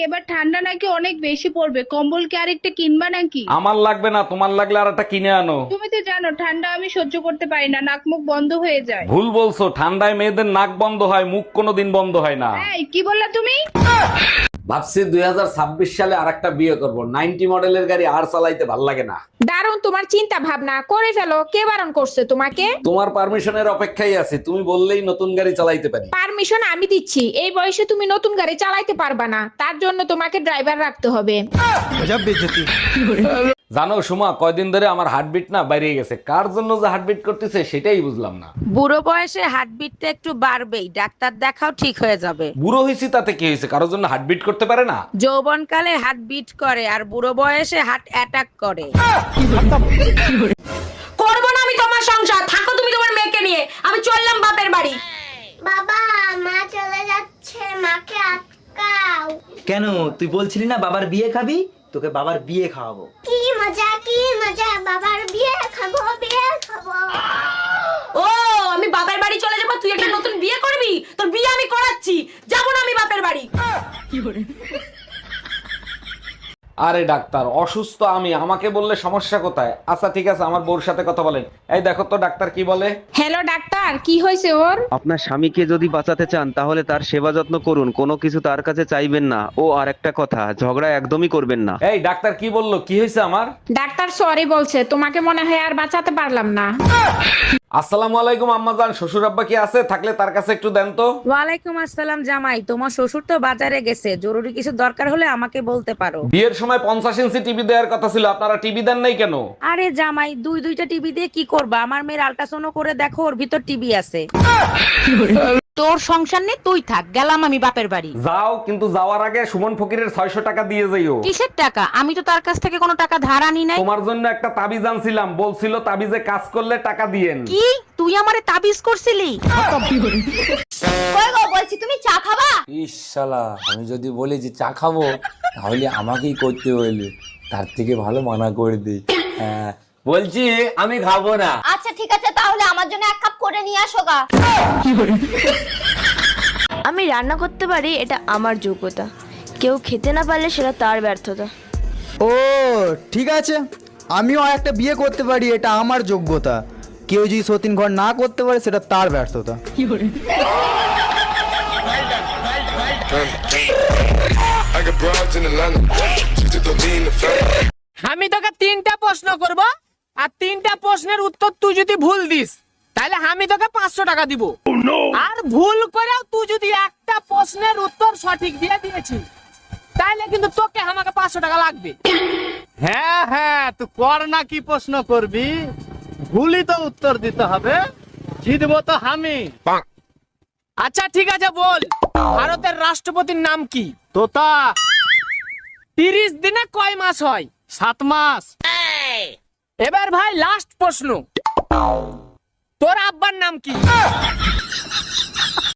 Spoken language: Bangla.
এবার ঠান্ডা নাকি অনেক বেশি পড়বে, কম্বল কি আরেকটা কিনবা নাকি? আমার লাগবে না, তোমার লাগলে আর একটা কিনে আনো। তুমি তো জানো ঠান্ডা আমি সহ্য করতে পারি না, নাক মুখ বন্ধ হয়ে যায়। ভুল বলছো, ঠান্ডায় মেয়েদের নাক বন্ধ হয়, মুখ কোনোদিন বন্ধ হয় না। এই কি বললা তুমি? ভাবছি 2026 সালে আরেকটা বিয়ে করব। 90 মডেলের গাড়ি আর চালাইতে ভাল লাগে না। দারুণ তোমার চিন্তা ভাবনা, করে ফেলো। কে বারণ করছে তোমাকে? তোমার পারমিশনের অপেক্ষায় আছি, তুমি বললেই নতুন গাড়ি চালাইতে পারি। পারমিশন আমি দিচ্ছি। এই বয়সে তুমি নতুন গাড়ি চালাইতে পারবা না, তার জন্য তোমাকে ড্রাইভার রাখতে হবে। জানো সুমা, কয়দিন ধরে আমার হার্টবিট না বাইরে গেছে। কার জন্য যে হার্টবিট করতেছে সেটাই বুঝলাম না। বুড়ো বয়সে হার্টবিটটা একটু বাড়বেই, ডাক্তার দেখাও, ঠিক হয়ে যাবে। বুড়ো হয়েছি তাতে কি হয়েছে? কারোর জন্য হার্টবিট করতে পারে না? যৌবনকালে হার্টবিট করে আর বুড়ো বয়সে হার্ট অ্যাটাক করে। করবো না আমি তোমার সংসার, থাকো তুমি তোমার মেয়েকে নিয়ে, আমি চললাম বাপের বাড়ি। বাবা, মা চলে যাচ্ছে, মাকে আটকাও। কেন, তুই বলছিলি না বাবার বিয়ে খাবি? তোকে বাবার বিয়ে খাওয়াবো। কি মজা, বাবার বিয়ে খাবো। ও, আমি বাপের বাড়ি চলে যাবো, তুই একটা নতুন বিয়ে করবি? তোর বিয়ে আমি করাচ্ছি, যাবো না আমি বাপের বাড়ি। আরে ডাক্তার, অসুস্থ আমি, আমাকে বললে সমস্যা কোথায়? আচ্ছা ঠিক আছে, আমার বউর সাথে কথা বলেন। এই দেখো তো ডাক্তার কি বলে। হ্যালো ডাক্তার, কি হয়েছে ওর? আপনার স্বামীকে যদি বাঁচাতে চান তাহলে তার সেবা যত্ন করুন, কোনো কিছু তার কাছে চাইবেন না। ও আরেকটা কথা, ঝগড়া একদমই করবেন না। এই ডাক্তার কি বললো, কি হয়েছে আমার? ডাক্তার সরি বলছে, তোমাকে মনে হয় আর বাঁচাতে পারলাম না। আসসালামু আলাইকুম আম্মাজান, শ্বশুর আব্বা কি আছে? থাকলে তার কাছে একটু দেন তো। ওয়ালাইকুম আসসালাম জামাই, তোমার শ্বশুর তো বাজারে গেছে, জরুরি কিছু দরকার হলে আমাকে বলতে পারো। বিয়ের সময় 50 ইঞ্চি টিভি দেওয়ার কথা ছিল, আপনারা টিভি দেন নাই কেন? আরে জামাই, দুইটা টিভি দিয়ে কি করবা? আমার মেয়ের আল্ট্রাসাউন্ড করে দেখো, ওর ভিতর টিভি আছে। তোর সংসার নেই, তুই থাক, গেলাম আমি বাপের বাড়ি। যাও, কিন্তু যাওয়ার আগে সুমন ফকিরের 600 টাকা দিয়ে যাইও। কিসের টাকা? আমি তো তার কাছ থেকে কোনো টাকা ধার আনি নাই। তোমার জন্য একটা তাবিজ আনছিলাম, বলছিল তাবিজে কাজ করলে টাকা দিয়েন। কি, তুই আমারে তাবিজ করছিলি? কই গো, বলছি তুমি চা খাবা? ইস শালা, আমি যদি বলি যে চা খাবো তাহলে আমাকেই করতে হইলে, তার থেকে ভালো মানা করে দিই। হ্যাঁ, বলছি আমি খাবো না। আচ্ছা ঠিক আছে, তাহলে আমার জন্য এক কাপ করে নিয়ে আসো গা। আমি রান্না করতে পারি, এটা আমার যোগ্যতা। কেউ খেতে না পারলে সেটা তার ব্যর্থতা। ও ঠিক আছে, আমিও একটা বিয়ে করতে পারি, এটা আমার যোগ্যতা। কেউ যদি সতীন ঘর না করতে পারে সেটা তার ব্যর্থতা। আমি তোকে 3টা প্রশ্ন করব, আর 3টা প্রশ্নের উত্তর তুই যদি ভুল দিস তাহলে আমি তোকে 500 টাকা দিব। আর ভুল করেও তুই যদি একটা প্রশ্নের উত্তর সঠিক দিয়ে দিয়েছিস তাহলে কিন্তু তোকে আমাকে 500 টাকা লাগবে। হ্যাঁ হ্যাঁ, তুই কর না, কি প্রশ্ন করবি? ভুলই তো উত্তর দিতে হবে, জিতবো তো আমি। আচ্ছা ঠিক আছে, বল, ভারতের রাষ্ট্রপতির নাম কি? তোতা। 30 দিনে কয় মাস হয়? 7 মাস। এবার ভাই লাস্ট প্রশ্ন, তোর আব্বার নাম কি?